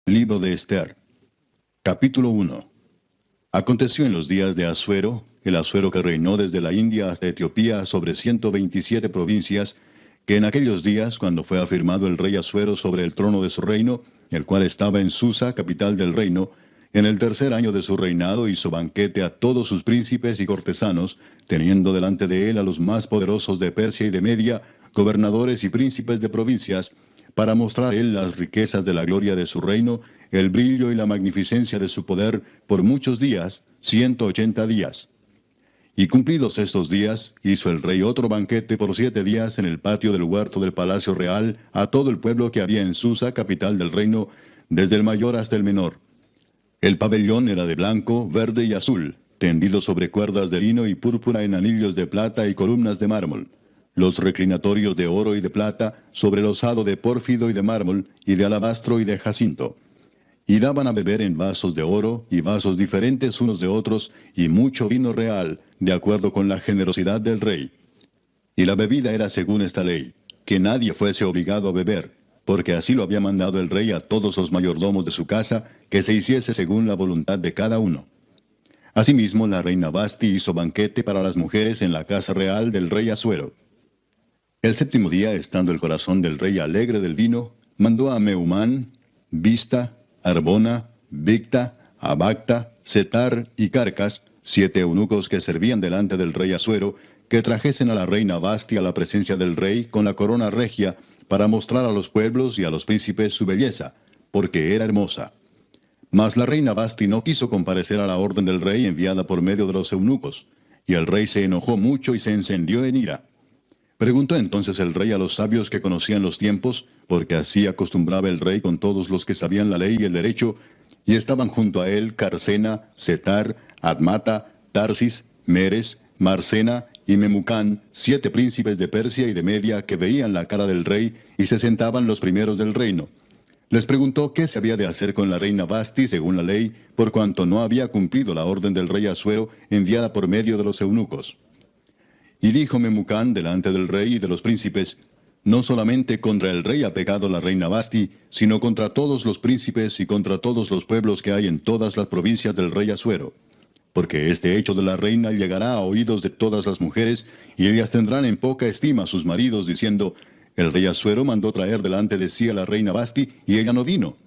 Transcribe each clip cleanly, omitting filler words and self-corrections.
Libro de Esther. Capítulo 1. Aconteció en los días de Asuero, el Asuero que reinó desde la India hasta Etiopía sobre 127 provincias, que en aquellos días, cuando fue afirmado el rey Asuero sobre el trono de su reino, el cual estaba en Susa, capital del reino, en el tercer año de su reinado hizo banquete a todos sus príncipes y cortesanos, teniendo delante de él a los más poderosos de Persia y de Media, gobernadores y príncipes de provincias, para mostrar él las riquezas de la gloria de su reino, el brillo y la magnificencia de su poder por muchos días, 180 días. Y cumplidos estos días, hizo el rey otro banquete por 7 días en el patio del huerto del palacio real a todo el pueblo que había en Susa, capital del reino, desde el mayor hasta el menor. El pabellón era de blanco, verde y azul, tendido sobre cuerdas de lino y púrpura en anillos de plata y columnas de mármol. Los reclinatorios de oro y de plata, sobre losado de pórfido y de mármol, y de alabastro y de jacinto. Y daban a beber en vasos de oro, y vasos diferentes unos de otros, y mucho vino real, de acuerdo con la generosidad del rey. Y la bebida era según esta ley, que nadie fuese obligado a beber, porque así lo había mandado el rey a todos los mayordomos de su casa, que se hiciese según la voluntad de cada uno. Asimismo, la reina Vasti hizo banquete para las mujeres en la casa real del rey Asuero. El séptimo día, estando el corazón del rey alegre del vino, mandó a Mehumán, Bista, Arbona, Bigta, Abagta, Setar y Carcas, 7 eunucos que servían delante del rey Asuero, que trajesen a la reina Vasti a la presencia del rey con la corona regia, para mostrar a los pueblos y a los príncipes su belleza, porque era hermosa. Mas la reina Vasti no quiso comparecer a la orden del rey enviada por medio de los eunucos, y el rey se enojó mucho y se encendió en ira. Preguntó entonces el rey a los sabios que conocían los tiempos, porque así acostumbraba el rey con todos los que sabían la ley y el derecho, y estaban junto a él Carsena, Setar, Admata, Tarsis, Meres, Marsena y Memucán, 7 príncipes de Persia y de Media que veían la cara del rey y se sentaban los primeros del reino. Les preguntó qué se había de hacer con la reina Vasti según la ley, por cuanto no había cumplido la orden del rey Asuero enviada por medio de los eunucos. Y dijo Memucán delante del rey y de los príncipes: no solamente contra el rey ha pecado la reina Vasti, sino contra todos los príncipes y contra todos los pueblos que hay en todas las provincias del rey Asuero. Porque este hecho de la reina llegará a oídos de todas las mujeres, y ellas tendrán en poca estima a sus maridos, diciendo: el rey Asuero mandó traer delante de sí a la reina Vasti, y ella no vino.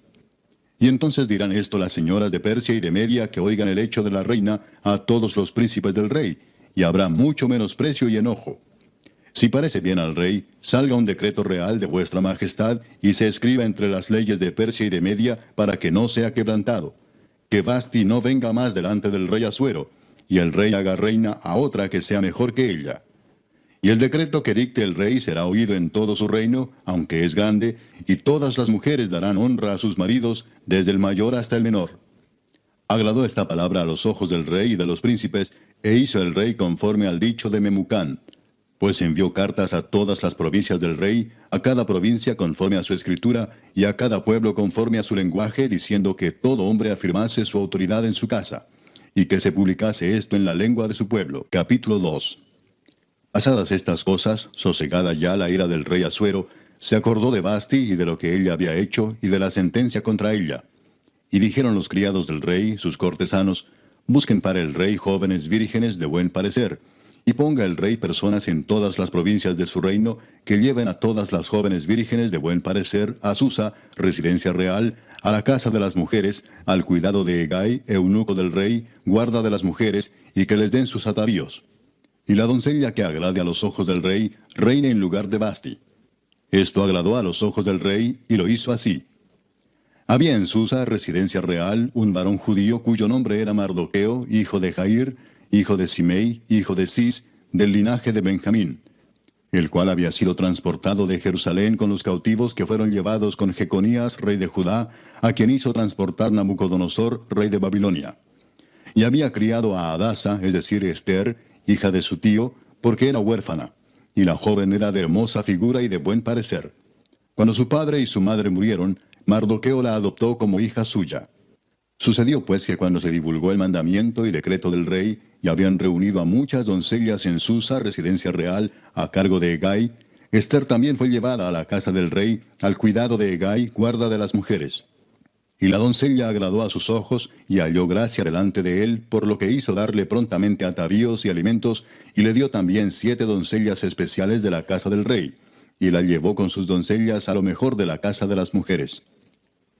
Y entonces dirán esto las señoras de Persia y de Media que oigan el hecho de la reina a todos los príncipes del rey, y habrá mucho menosprecio y enojo. Si parece bien al rey, salga un decreto real de vuestra majestad, y se escriba entre las leyes de Persia y de Media, para que no sea quebrantado. Que Vasti no venga más delante del rey Asuero, y el rey haga reina a otra que sea mejor que ella. Y el decreto que dicte el rey será oído en todo su reino, aunque es grande, y todas las mujeres darán honra a sus maridos, desde el mayor hasta el menor. Agradó esta palabra a los ojos del rey y de los príncipes, e hizo el rey conforme al dicho de Memucán. Pues envió cartas a todas las provincias del rey, a cada provincia conforme a su escritura, y a cada pueblo conforme a su lenguaje, diciendo que todo hombre afirmase su autoridad en su casa, y que se publicase esto en la lengua de su pueblo. Capítulo 2. Pasadas estas cosas, sosegada ya la ira del rey Asuero, se acordó de Vasti y de lo que ella había hecho, y de la sentencia contra ella. Y dijeron los criados del rey, sus cortesanos: busquen para el rey jóvenes vírgenes de buen parecer, y ponga el rey personas en todas las provincias de su reino, que lleven a todas las jóvenes vírgenes de buen parecer a Susa, residencia real, a la casa de las mujeres, al cuidado de Hegai, eunuco del rey, guarda de las mujeres, y que les den sus atavíos. Y la doncella que agrade a los ojos del rey, reine en lugar de Vasti. Esto agradó a los ojos del rey, y lo hizo así. Había en Susa, residencia real, un varón judío cuyo nombre era Mardoqueo, hijo de Jair, hijo de Simei, hijo de Cis, del linaje de Benjamín, el cual había sido transportado de Jerusalén con los cautivos que fueron llevados con Jeconías, rey de Judá, a quien hizo transportar Nabucodonosor, rey de Babilonia. Y había criado a Hadasa, es decir, Esther, hija de su tío, porque era huérfana, y la joven era de hermosa figura y de buen parecer. Cuando su padre y su madre murieron, Mardoqueo la adoptó como hija suya. Sucedió pues que cuando se divulgó el mandamiento y decreto del rey, y habían reunido a muchas doncellas en Susa, residencia real, a cargo de Hegai, Esther también fue llevada a la casa del rey, al cuidado de Hegai, guarda de las mujeres. Y la doncella agradó a sus ojos, y halló gracia delante de él, por lo que hizo darle prontamente atavíos y alimentos, y le dio también 7 doncellas especiales de la casa del rey, y la llevó con sus doncellas a lo mejor de la casa de las mujeres.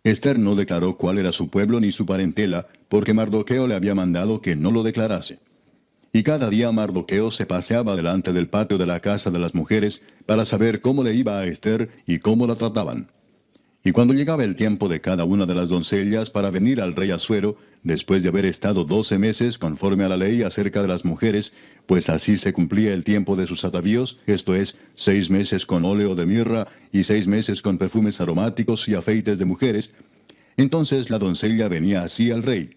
Ester no declaró cuál era su pueblo ni su parentela, porque Mardoqueo le había mandado que no lo declarase. Y cada día Mardoqueo se paseaba delante del patio de la casa de las mujeres para saber cómo le iba a Ester y cómo la trataban. Y cuando llegaba el tiempo de cada una de las doncellas para venir al rey Asuero, después de haber estado 12 meses conforme a la ley acerca de las mujeres, pues así se cumplía el tiempo de sus atavíos, esto es, 6 meses con óleo de mirra y 6 meses con perfumes aromáticos y afeites de mujeres, entonces la doncella venía así al rey.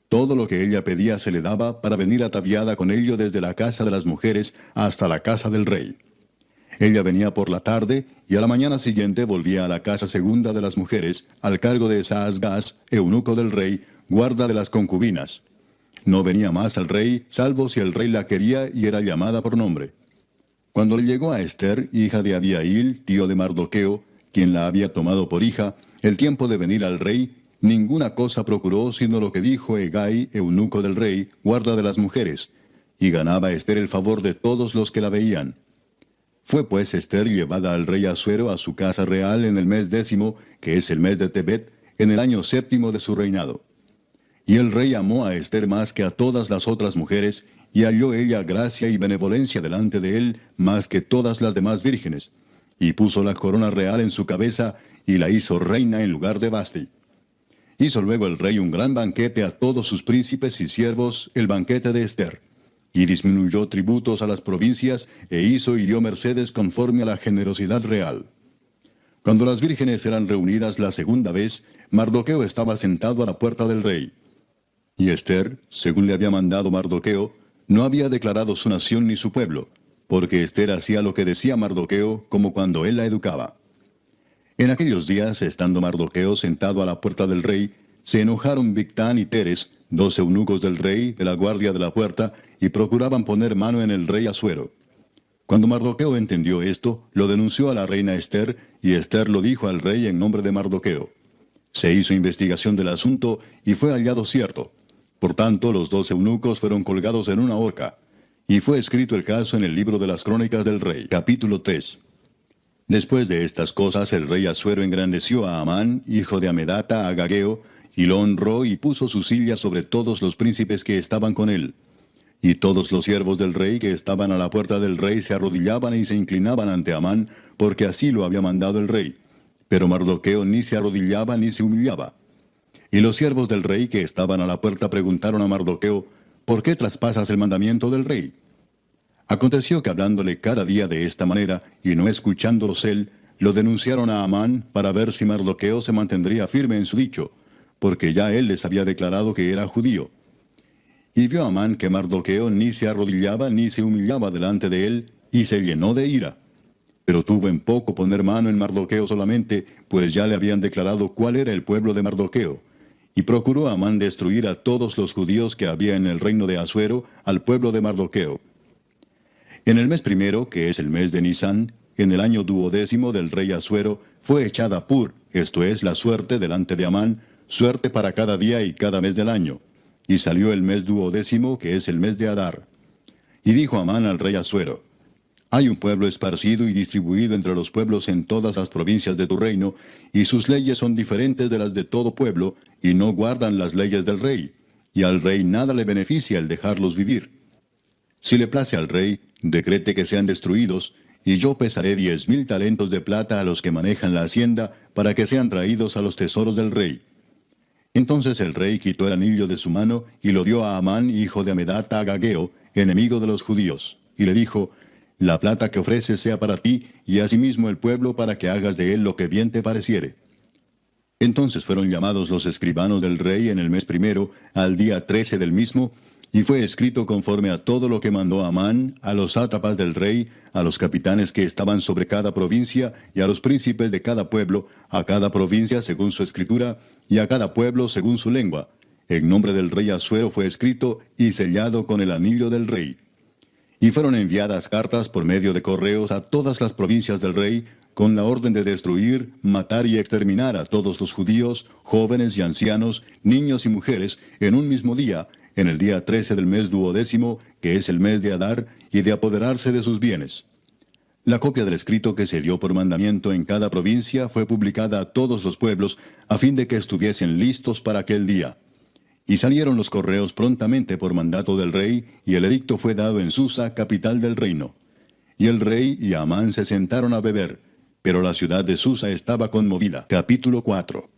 Todo lo que ella pedía se le daba para venir ataviada con ello desde la casa de las mujeres hasta la casa del rey. Ella venía por la tarde, y a la mañana siguiente volvía a la casa segunda de las mujeres, al cargo de Saasgaz, eunuco del rey, guarda de las concubinas. No venía más al rey, salvo si el rey la quería y era llamada por nombre. Cuando le llegó a Ester, hija de Abiail, tío de Mardoqueo, quien la había tomado por hija, el tiempo de venir al rey, ninguna cosa procuró sino lo que dijo Hegai, eunuco del rey, guarda de las mujeres, y ganaba Ester el favor de todos los que la veían. Fue pues Ester llevada al rey Asuero a su casa real en el mes 10, que es el mes de Tebet, en el año 7 de su reinado. Y el rey amó a Ester más que a todas las otras mujeres, y halló ella gracia y benevolencia delante de él más que todas las demás vírgenes. Y puso la corona real en su cabeza, y la hizo reina en lugar de Vasti. Hizo luego el rey un gran banquete a todos sus príncipes y siervos, el banquete de Ester. Y disminuyó tributos a las provincias, e hizo y dio mercedes conforme a la generosidad real. Cuando las vírgenes eran reunidas la segunda vez, Mardoqueo estaba sentado a la puerta del rey. Y Ester, según le había mandado Mardoqueo, no había declarado su nación ni su pueblo, porque Ester hacía lo que decía Mardoqueo, como cuando él la educaba. En aquellos días, estando Mardoqueo sentado a la puerta del rey, se enojaron Bigtán y Teres, 2 eunucos del rey, de la guardia de la puerta, y procuraban poner mano en el rey Asuero. Cuando Mardoqueo entendió esto, lo denunció a la reina Ester, y Ester lo dijo al rey en nombre de Mardoqueo. Se hizo investigación del asunto, y fue hallado cierto. Por tanto, los 2 eunucos fueron colgados en una horca. Y fue escrito el caso en el libro de las crónicas del rey. Capítulo 3. Después de estas cosas, el rey Asuero engrandeció a Amán, hijo de Amedata, Agageo, y lo honró y puso su silla sobre todos los príncipes que estaban con él. Y todos los siervos del rey que estaban a la puerta del rey se arrodillaban y se inclinaban ante Amán, porque así lo había mandado el rey. Pero Mardoqueo ni se arrodillaba ni se humillaba. Y los siervos del rey que estaban a la puerta preguntaron a Mardoqueo, ¿por qué traspasas el mandamiento del rey? Aconteció que hablándole cada día de esta manera, y no escuchándolos él, lo denunciaron a Amán para ver si Mardoqueo se mantendría firme en su dicho, porque ya él les había declarado que era judío. Y vio Amán que Mardoqueo ni se arrodillaba ni se humillaba delante de él, y se llenó de ira. Pero tuvo en poco poner mano en Mardoqueo solamente, pues ya le habían declarado cuál era el pueblo de Mardoqueo. Y procuró Amán destruir a todos los judíos que había en el reino de Asuero, al pueblo de Mardoqueo. En el mes primero, que es el mes de Nisán, en el año 12 del rey Asuero, fue echada Pur, esto es, la suerte delante de Amán, suerte para cada día y cada mes del año. Y salió el mes 12, que es el mes de Adar. Y dijo Amán al rey Asuero: hay un pueblo esparcido y distribuido entre los pueblos en todas las provincias de tu reino, y sus leyes son diferentes de las de todo pueblo, y no guardan las leyes del rey, y al rey nada le beneficia el dejarlos vivir. Si le place al rey, decrete que sean destruidos, y yo pesaré 10,000 talentos de plata a los que manejan la hacienda, para que sean traídos a los tesoros del rey. Entonces el rey quitó el anillo de su mano, y lo dio a Amán, hijo de Amedata, Agageo, enemigo de los judíos, y le dijo: la plata que ofreces sea para ti, y asimismo el pueblo, para que hagas de él lo que bien te pareciere. Entonces fueron llamados los escribanos del rey en el mes primero, al día 13 del mismo, y fue escrito conforme a todo lo que mandó Amán, a los sátrapas del rey, a los capitanes que estaban sobre cada provincia, y a los príncipes de cada pueblo, a cada provincia según su escritura, y a cada pueblo según su lengua. En nombre del rey Asuero fue escrito y sellado con el anillo del rey. Y fueron enviadas cartas por medio de correos a todas las provincias del rey, con la orden de destruir, matar y exterminar a todos los judíos, jóvenes y ancianos, niños y mujeres, en un mismo día, en el día 13 del mes 12º, que es el mes de Adar, y de apoderarse de sus bienes. La copia del escrito que se dio por mandamiento en cada provincia fue publicada a todos los pueblos, a fin de que estuviesen listos para aquel día. Y salieron los correos prontamente por mandato del rey, y el edicto fue dado en Susa, capital del reino. Y el rey y Amán se sentaron a beber, pero la ciudad de Susa estaba conmovida. Capítulo 4.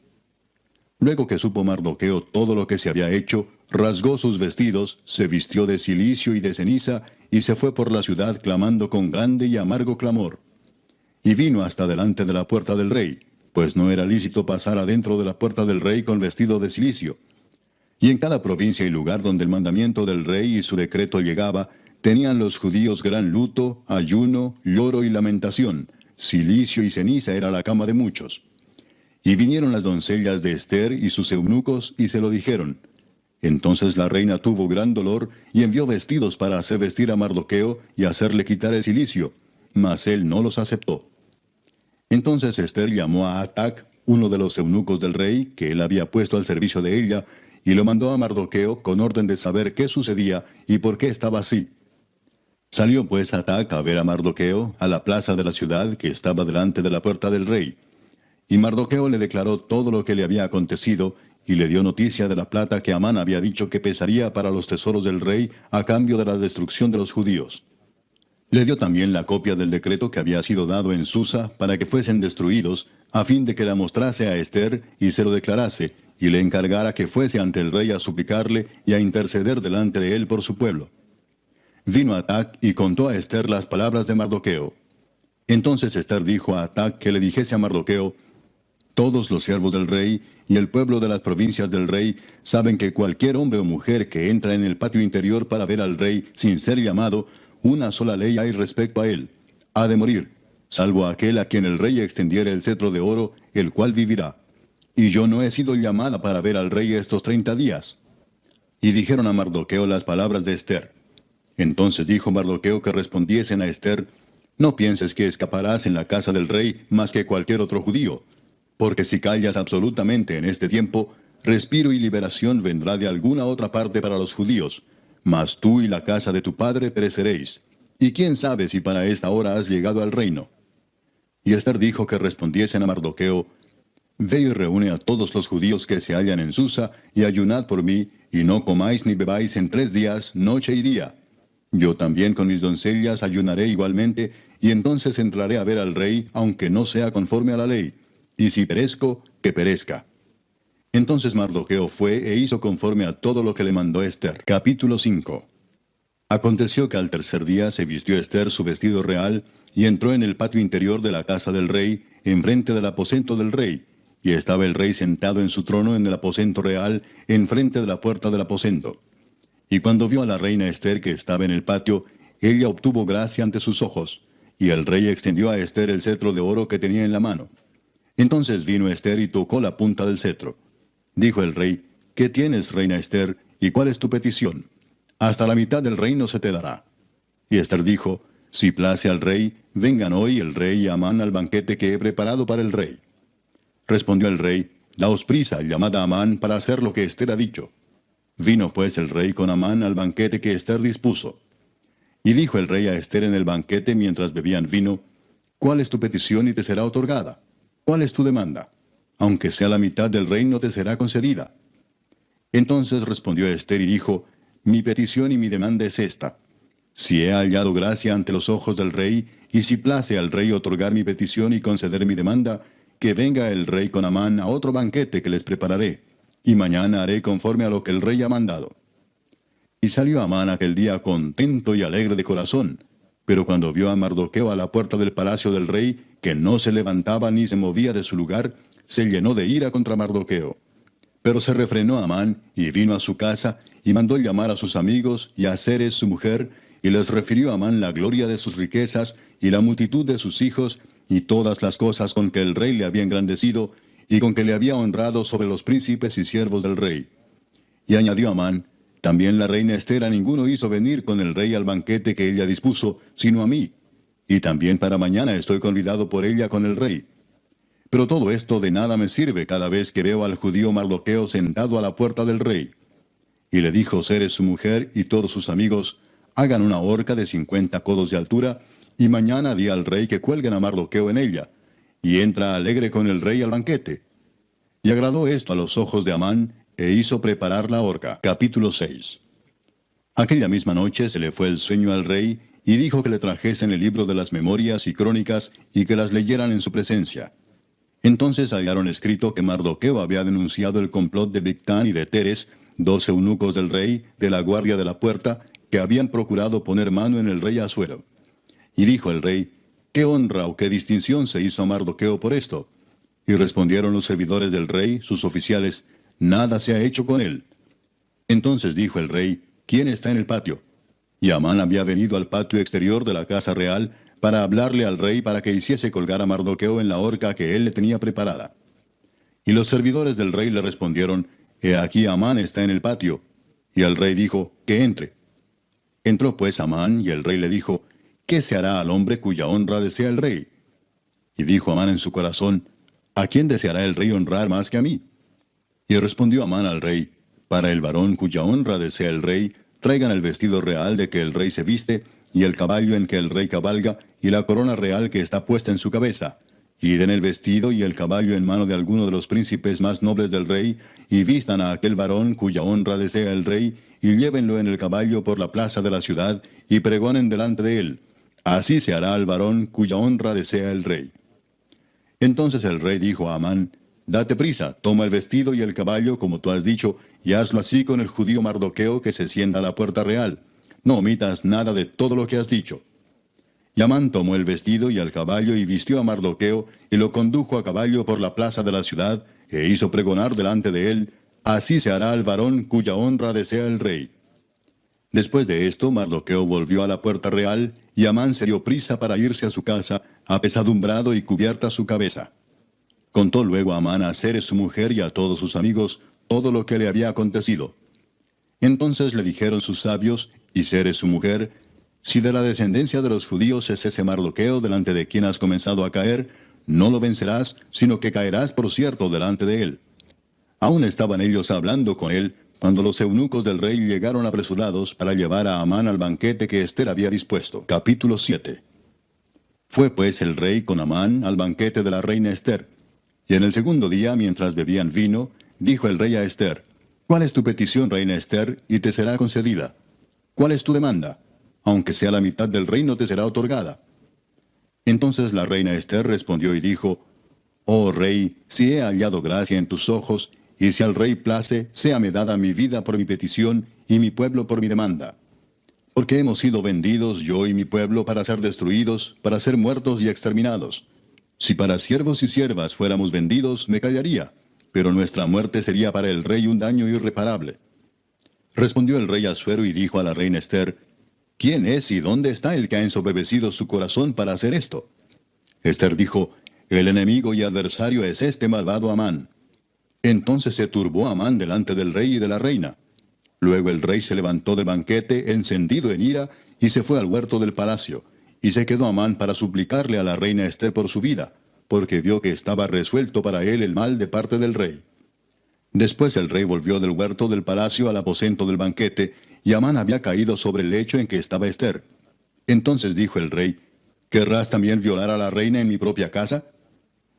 Luego que supo Mardoqueo todo lo que se había hecho, rasgó sus vestidos, se vistió de cilicio y de ceniza, y se fue por la ciudad clamando con grande y amargo clamor. Y vino hasta delante de la puerta del rey, pues no era lícito pasar adentro de la puerta del rey con vestido de cilicio. Y en cada provincia y lugar donde el mandamiento del rey y su decreto llegaba, tenían los judíos gran luto, ayuno, lloro y lamentación. Cilicio y ceniza era la cama de muchos. Y vinieron las doncellas de Ester y sus eunucos y se lo dijeron. Entonces la reina tuvo gran dolor y envió vestidos para hacer vestir a Mardoqueo y hacerle quitar el cilicio, mas él no los aceptó. Entonces Ester llamó a Atac, uno de los eunucos del rey, que él había puesto al servicio de ella, y lo mandó a Mardoqueo con orden de saber qué sucedía y por qué estaba así. Salió pues Atac a ver a Mardoqueo a la plaza de la ciudad que estaba delante de la puerta del rey. Y Mardoqueo le declaró todo lo que le había acontecido, y le dio noticia de la plata que Amán había dicho que pesaría para los tesoros del rey a cambio de la destrucción de los judíos. Le dio también la copia del decreto que había sido dado en Susa para que fuesen destruidos, a fin de que la mostrase a Ester y se lo declarase, y le encargara que fuese ante el rey a suplicarle y a interceder delante de él por su pueblo. Vino Atac y contó a Ester las palabras de Mardoqueo. Entonces Ester dijo a Atac que le dijese a Mardoqueo: todos los siervos del rey y el pueblo de las provincias del rey saben que cualquier hombre o mujer que entra en el patio interior para ver al rey sin ser llamado, una sola ley hay respecto a él: ha de morir, salvo aquel a quien el rey extendiere el cetro de oro, el cual vivirá. Y yo no he sido llamada para ver al rey estos 30 días. Y dijeron a Mardoqueo las palabras de Ester. Entonces dijo Mardoqueo que respondiesen a Ester: no pienses que escaparás en la casa del rey más que cualquier otro judío, porque si callas absolutamente en este tiempo, respiro y liberación vendrá de alguna otra parte para los judíos, mas tú y la casa de tu padre pereceréis. Y quién sabe si para esta hora has llegado al reino. Y Ester dijo que respondiesen a Mardoqueo: ve y reúne a todos los judíos que se hallan en Susa, y ayunad por mí, y no comáis ni bebáis en 3 días, noche y día. Yo también con mis doncellas ayunaré igualmente, y entonces entraré a ver al rey, aunque no sea conforme a la ley. Y si perezco, que perezca. Entonces Mardoqueo fue e hizo conforme a todo lo que le mandó Ester. Capítulo 5. Aconteció que al tercer día se vistió Ester su vestido real, y entró en el patio interior de la casa del rey, enfrente del aposento del rey, y estaba el rey sentado en su trono en el aposento real, enfrente de la puerta del aposento. Y cuando vio a la reina Ester que estaba en el patio, ella obtuvo gracia ante sus ojos, y el rey extendió a Ester el cetro de oro que tenía en la mano. Entonces vino Ester y tocó la punta del cetro. Dijo el rey: ¿qué tienes, reina Ester, y cuál es tu petición? Hasta la mitad del reino se te dará. Y Ester dijo: si place al rey, vengan hoy el rey y Amán al banquete que he preparado para el rey. Respondió el rey: daos prisa, llamad a Amán para hacer lo que Ester ha dicho. Vino pues el rey con Amán al banquete que Ester dispuso. Y dijo el rey a Ester en el banquete mientras bebían vino: ¿cuál es tu petición y te será otorgada? ¿Cuál es tu demanda? Aunque sea la mitad del reino te será concedida. Entonces respondió Ester y dijo: mi petición y mi demanda es esta: si he hallado gracia ante los ojos del rey, y si place al rey otorgar mi petición y conceder mi demanda, que venga el rey con Amán a otro banquete que les prepararé, y mañana haré conforme a lo que el rey ha mandado. Y salió Amán aquel día contento y alegre de corazón, pero cuando vio a Mardoqueo a la puerta del palacio del rey, que no se levantaba ni se movía de su lugar, se llenó de ira contra Mardoqueo. Pero se refrenó Amán, y vino a su casa, y mandó llamar a sus amigos y a Zeres su mujer, y les refirió a Amán la gloria de sus riquezas, y la multitud de sus hijos, y todas las cosas con que el rey le había engrandecido, y con que le había honrado sobre los príncipes y siervos del rey. Y añadió Amán: también la reina Ester a ninguno hizo venir con el rey al banquete que ella dispuso, sino a mí. y también para mañana estoy convidado por ella con el rey. Pero todo esto de nada me sirve cada vez que veo al judío Mardoqueo sentado a la puerta del rey. Y le dijo Zeres su mujer y todos sus amigos, hagan una horca de 50 codos de altura, y mañana di al rey que cuelguen a Mardoqueo en ella, y entra alegre con el rey al banquete. Y agradó esto a los ojos de Amán, e hizo preparar la horca. Capítulo 6. Aquella misma noche se le fue el sueño al rey, y dijo que le trajesen el libro de las memorias y crónicas, y que las leyeran en su presencia. Entonces hallaron escrito que Mardoqueo había denunciado el complot de Bigtán y de Teres, 2 eunucos del rey, de la guardia de la puerta, que habían procurado poner mano en el rey Asuero. Y dijo el rey, ¿qué honra o qué distinción se hizo a Mardoqueo por esto? Y respondieron los servidores del rey, sus oficiales, nada se ha hecho con él. Entonces dijo el rey, ¿quién está en el patio? Y Amán había venido al patio exterior de la casa real, para hablarle al rey para que hiciese colgar a Mardoqueo en la horca que él le tenía preparada. Y los servidores del rey le respondieron, He aquí Amán está en el patio. Y el rey dijo, que entre. Entró pues Amán, y el rey le dijo, ¿qué se hará al hombre cuya honra desea el rey? Y dijo Amán en su corazón, ¿a quién deseará el rey honrar más que a mí? Y respondió Amán al rey, para el varón cuya honra desea el rey, traigan el vestido real de que el rey se viste, y el caballo en que el rey cabalga, y la corona real que está puesta en su cabeza. Y den el vestido y el caballo en mano de alguno de los príncipes más nobles del rey, y vistan a aquel varón cuya honra desea el rey, y llévenlo en el caballo por la plaza de la ciudad, y pregonen delante de él. Así se hará al varón cuya honra desea el rey. Entonces el rey dijo a Amán, date prisa, toma el vestido y el caballo, como tú has dicho, y hazlo así con el judío Mardoqueo que se sienta a la puerta real. No omitas nada de todo lo que has dicho. Y Amán tomó el vestido y el caballo y vistió a Mardoqueo, y lo condujo a caballo por la plaza de la ciudad, e hizo pregonar delante de él, así se hará al varón cuya honra desea el rey. Después de esto, Mardoqueo volvió a la puerta real, y Amán se dio prisa para irse a su casa, apesadumbrado y cubierta su cabeza. Contó luego Amán a Zeres su mujer y a todos sus amigos todo lo que le había acontecido. Entonces le dijeron sus sabios, y Zeres su mujer, si de la descendencia de los judíos es ese Mardoqueo delante de quien has comenzado a caer, no lo vencerás, sino que caerás por cierto delante de él. Aún estaban ellos hablando con él, cuando los eunucos del rey llegaron apresurados para llevar a Amán al banquete que Ester había dispuesto. Capítulo 7. Fue pues el rey con Amán al banquete de la reina Ester. Y en el segundo día, mientras bebían vino, dijo el rey a Ester, ¿cuál es tu petición, reina Ester, y te será concedida? ¿Cuál es tu demanda? Aunque sea la mitad del reino te será otorgada. Entonces la reina Ester respondió y dijo, Oh rey, si he hallado gracia en tus ojos, y si al rey place, séame dada mi vida por mi petición, y mi pueblo por mi demanda. Porque hemos sido vendidos, yo y mi pueblo, para ser destruidos, para ser muertos y exterminados. Si para siervos y siervas fuéramos vendidos, me callaría, pero nuestra muerte sería para el rey un daño irreparable. Respondió el rey Asuero y dijo a la reina Ester, ¿quién es y dónde está el que ha ensoberbecido su corazón para hacer esto? Ester dijo, el enemigo y adversario es este malvado Amán. Entonces se turbó Amán delante del rey y de la reina. Luego el rey se levantó del banquete, encendido en ira, y se fue al huerto del palacio. Y se quedó Amán para suplicarle a la reina Ester por su vida, porque vio que estaba resuelto para él el mal de parte del rey. Después el rey volvió del huerto del palacio al aposento del banquete, y Amán había caído sobre el lecho en que estaba Ester. Entonces dijo el rey, ¿querrás también violar a la reina en mi propia casa?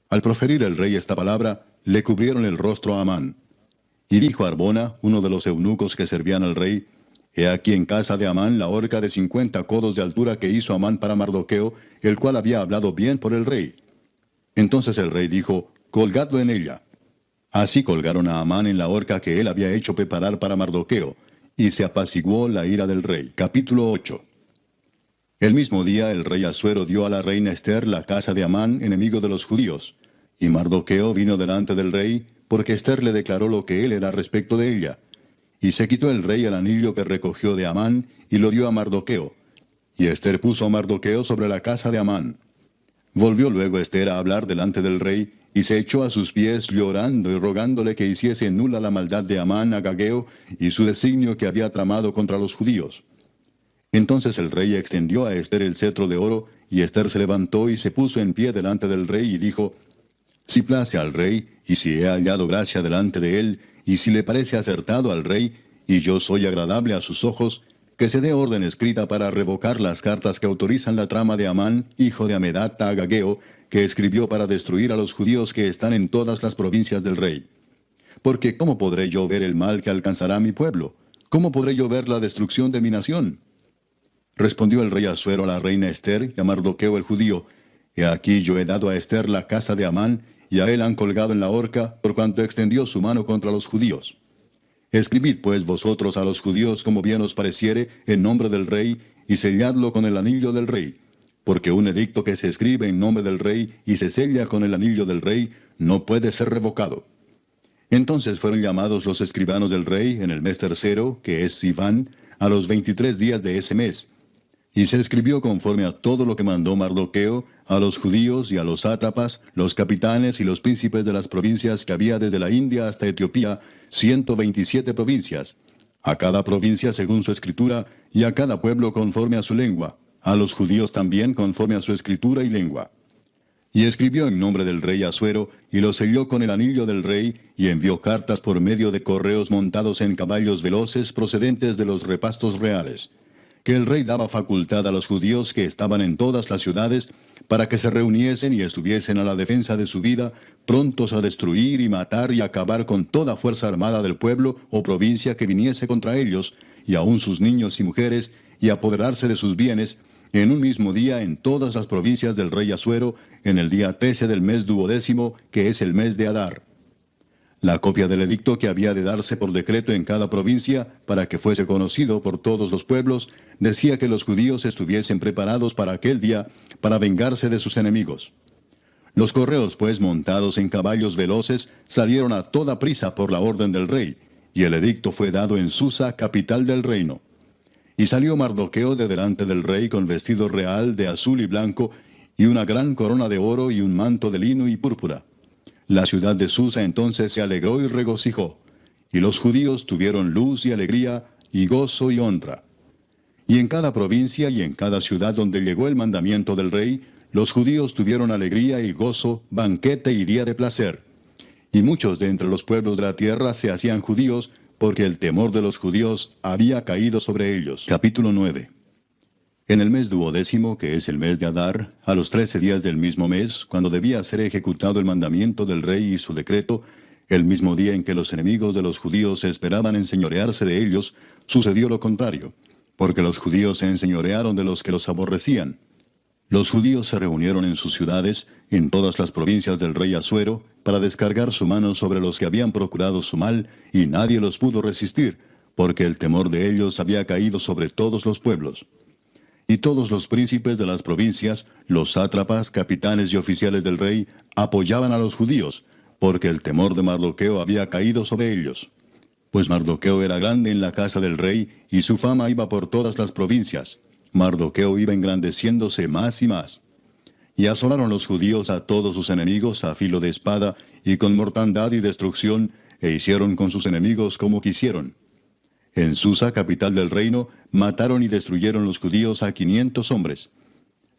Al proferir el rey esta palabra, le cubrieron el rostro a Amán. Y dijo Arbona, uno de los eunucos que servían al rey, He aquí en casa de Amán la horca de 50 codos de altura que hizo Amán para Mardoqueo, el cual había hablado bien por el rey. Entonces el rey dijo, colgadlo en ella. Así colgaron a Amán en la horca que él había hecho preparar para Mardoqueo, y se apaciguó la ira del rey. Capítulo 8. El mismo día el rey Asuero dio a la reina Ester la casa de Amán, enemigo de los judíos. Y Mardoqueo vino delante del rey, porque Ester le declaró lo que él era respecto de ella. Y se quitó el rey el anillo que recogió de Amán, y lo dio a Mardoqueo. Y Ester puso a Mardoqueo sobre la casa de Amán. Volvió luego Ester a hablar delante del rey, y se echó a sus pies llorando y rogándole que hiciese nula la maldad de Amán agageo y su designio que había tramado contra los judíos. Entonces el rey extendió a Ester el cetro de oro, y Ester se levantó y se puso en pie delante del rey y dijo, si place al rey, y si he hallado gracia delante de él, y si le parece acertado al rey, y yo soy agradable a sus ojos, que se dé orden escrita para revocar las cartas que autorizan la trama de Amán, hijo de Amedata Agageo, que escribió para destruir a los judíos que están en todas las provincias del rey. Porque ¿cómo podré yo ver el mal que alcanzará a mi pueblo? ¿Cómo podré yo ver la destrucción de mi nación? Respondió el rey Asuero a la reina Ester y a Mardoqueo el judío, he aquí yo he dado a Ester la casa de Amán, y a él han colgado en la horca, por cuanto extendió su mano contra los judíos. Escribid pues vosotros a los judíos como bien os pareciere, en nombre del rey, y selladlo con el anillo del rey. Porque un edicto que se escribe en nombre del rey y se sella con el anillo del rey, no puede ser revocado. Entonces fueron llamados los escribanos del rey en el mes tercero, que es Sivan, a los 23 días de ese mes. Y se escribió conforme a todo lo que mandó Mardoqueo, a los judíos y a los sátrapas, los capitanes y los príncipes de las provincias que había desde la India hasta Etiopía, 127 provincias, a cada provincia según su escritura, y a cada pueblo conforme a su lengua, a los judíos también conforme a su escritura y lengua. Y escribió en nombre del rey Asuero, y lo selló con el anillo del rey, y envió cartas por medio de correos montados en caballos veloces procedentes de los repastos reales, que el rey daba facultad a los judíos que estaban en todas las ciudades, para que se reuniesen y estuviesen a la defensa de su vida, prontos a destruir y matar y acabar con toda fuerza armada del pueblo o provincia que viniese contra ellos, y aun sus niños y mujeres, y apoderarse de sus bienes, en un mismo día en todas las provincias del rey Asuero, en el día 13 del mes 12º, que es el mes de Adar. La copia del edicto que había de darse por decreto en cada provincia, para que fuese conocido por todos los pueblos, decía que los judíos estuviesen preparados para aquel día, para vengarse de sus enemigos. Los correos, pues, montados en caballos veloces, salieron a toda prisa por la orden del rey, y el edicto fue dado en Susa, capital del reino. Y salió Mardoqueo de delante del rey con vestido real de azul y blanco, y una gran corona de oro y un manto de lino y púrpura. La ciudad de Susa entonces se alegró y regocijó, y los judíos tuvieron luz y alegría, y gozo y honra. Y en cada provincia y en cada ciudad donde llegó el mandamiento del rey, los judíos tuvieron alegría y gozo, banquete y día de placer. Y muchos de entre los pueblos de la tierra se hacían judíos, porque el temor de los judíos había caído sobre ellos. Capítulo 9. En el mes 12º, que es el mes de Adar, a los 13 días del mismo mes, cuando debía ser ejecutado el mandamiento del rey y su decreto, el mismo día en que los enemigos de los judíos esperaban enseñorearse de ellos, sucedió lo contrario, porque los judíos se enseñorearon de los que los aborrecían. Los judíos se reunieron en sus ciudades, en todas las provincias del rey Asuero, para descargar su mano sobre los que habían procurado su mal, y nadie los pudo resistir, porque el temor de ellos había caído sobre todos los pueblos. Y todos los príncipes de las provincias, los sátrapas, capitanes y oficiales del rey, apoyaban a los judíos, porque el temor de Mardoqueo había caído sobre ellos. Pues Mardoqueo era grande en la casa del rey, y su fama iba por todas las provincias. Mardoqueo iba engrandeciéndose más y más. Y asolaron los judíos a todos sus enemigos a filo de espada, y con mortandad y destrucción, e hicieron con sus enemigos como quisieron. En Susa, capital del reino, mataron y destruyeron los judíos a 500 hombres.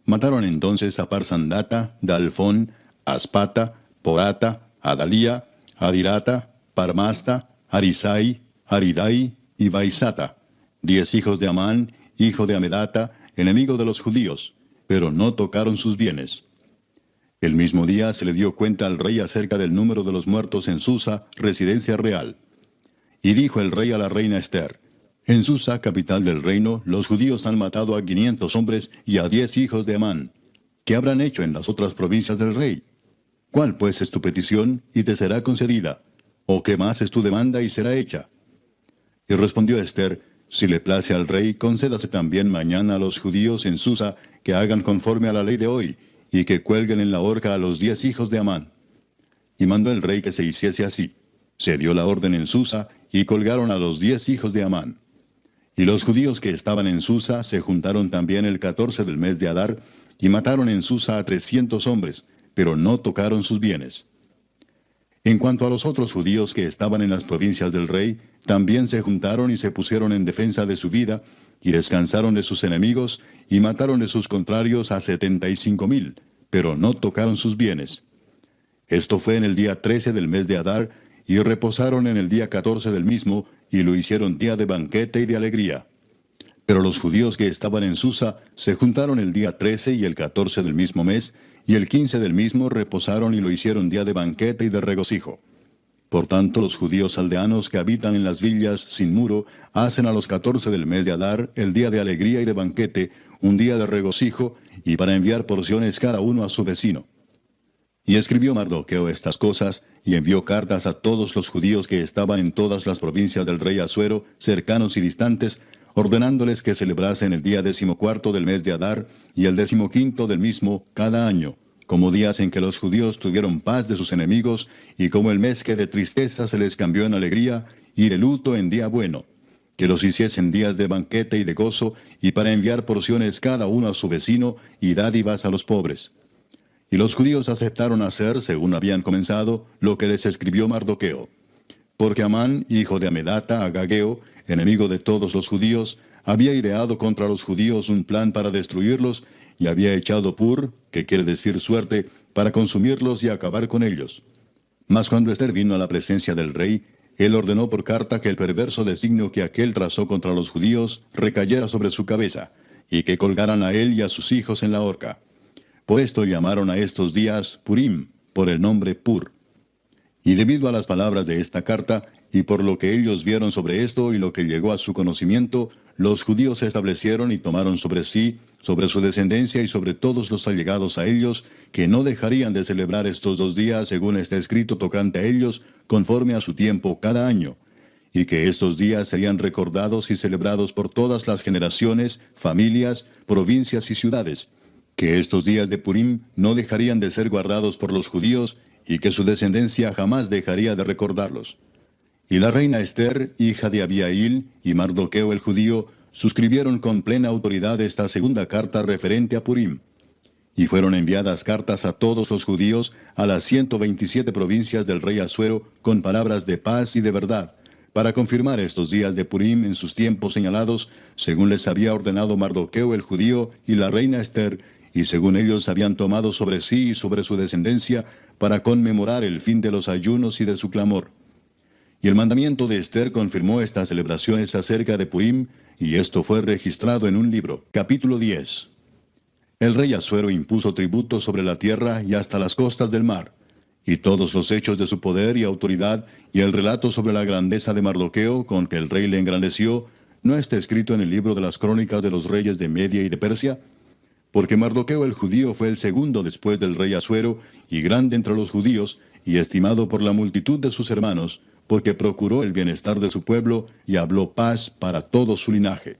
Mataron entonces a Parsandata, Dalfón, Aspata, Porata, Adalía, Adirata, Parmasta, Arisai, Aridai y Baisata, 10 hijos de Amán, hijo de Amedata, enemigo de los judíos, pero no tocaron sus bienes. El mismo día se le dio cuenta al rey acerca del número de los muertos en Susa, residencia real. Y dijo el rey a la reina Ester, en Susa, capital del reino, los judíos han matado a 500 hombres y a 10 hijos de Amán. ¿Qué habrán hecho en las otras provincias del rey? ¿Cuál pues es tu petición y te será concedida? ¿O qué más es tu demanda y será hecha? Y respondió Ester, si le place al rey, concédase también mañana a los judíos en Susa que hagan conforme a la ley de hoy, y que cuelguen en la horca a los 10 hijos de Amán. Y mandó el rey que se hiciese así. Se dio la orden en Susa, y colgaron a los 10 hijos de Amán. Y los judíos que estaban en Susa se juntaron también el 14 del mes de Adar, y mataron en Susa a 300 hombres, pero no tocaron sus bienes. En cuanto a los otros judíos que estaban en las provincias del rey, también se juntaron y se pusieron en defensa de su vida, y descansaron de sus enemigos, y mataron de sus contrarios a 75,000, pero no tocaron sus bienes. Esto fue en el día 13 del mes de Adar, y reposaron en el día 14 del mismo, y lo hicieron día de banquete y de alegría. Pero los judíos que estaban en Susa se juntaron el día 13 y el 14 del mismo mes, y el 15 del mismo reposaron y lo hicieron día de banquete y de regocijo. Por tanto, los judíos aldeanos que habitan en las villas sin muro hacen a los 14 del mes de Adar el día de alegría y de banquete, un día de regocijo, y para enviar porciones cada uno a su vecino. Y escribió Mardoqueo estas cosas, y envió cartas a todos los judíos que estaban en todas las provincias del rey Asuero, cercanos y distantes, ordenándoles que celebrasen el día 14 del mes de Adar, y el 15 del mismo cada año, como días en que los judíos tuvieron paz de sus enemigos, y como el mes que de tristeza se les cambió en alegría, y de luto en día bueno, que los hiciesen días de banquete y de gozo, y para enviar porciones cada uno a su vecino, y dádivas a los pobres. Y los judíos aceptaron hacer, según habían comenzado, lo que les escribió Mardoqueo. Porque Amán, hijo de Amedata, agageo, enemigo de todos los judíos, había ideado contra los judíos un plan para destruirlos, y había echado pur, que quiere decir suerte, para consumirlos y acabar con ellos. Mas cuando Ester vino a la presencia del rey, él ordenó por carta que el perverso designio que aquél trazó contra los judíos recayera sobre su cabeza, y que colgaran a él y a sus hijos en la horca. Por esto llamaron a estos días Purim, por el nombre Pur. Y debido a las palabras de esta carta, y por lo que ellos vieron sobre esto y lo que llegó a su conocimiento, los judíos se establecieron y tomaron sobre sí, sobre su descendencia y sobre todos los allegados a ellos, que no dejarían de celebrar estos 2 días según está escrito tocante a ellos, conforme a su tiempo cada año, y que estos días serían recordados y celebrados por todas las generaciones, familias, provincias y ciudades, que estos días de Purim no dejarían de ser guardados por los judíos, y que su descendencia jamás dejaría de recordarlos. Y la reina Ester, hija de Abihail, y Mardoqueo el judío, suscribieron con plena autoridad esta segunda carta referente a Purim. Y fueron enviadas cartas a todos los judíos, a las 127 provincias del rey Asuero, con palabras de paz y de verdad, para confirmar estos días de Purim en sus tiempos señalados, según les había ordenado Mardoqueo el judío y la reina Ester, y según ellos habían tomado sobre sí y sobre su descendencia, para conmemorar el fin de los ayunos y de su clamor. Y el mandamiento de Ester confirmó estas celebraciones acerca de Purim, y esto fue registrado en un libro. Capítulo 10. El rey Asuero impuso tributo sobre la tierra y hasta las costas del mar, y todos los hechos de su poder y autoridad, y el relato sobre la grandeza de Mardoqueo, con que el rey le engrandeció, ¿no está escrito en el libro de las crónicas de los reyes de Media y de Persia? Porque Mardoqueo el judío fue el segundo después del rey Asuero, y grande entre los judíos, y estimado por la multitud de sus hermanos, porque procuró el bienestar de su pueblo, y habló paz para todo su linaje.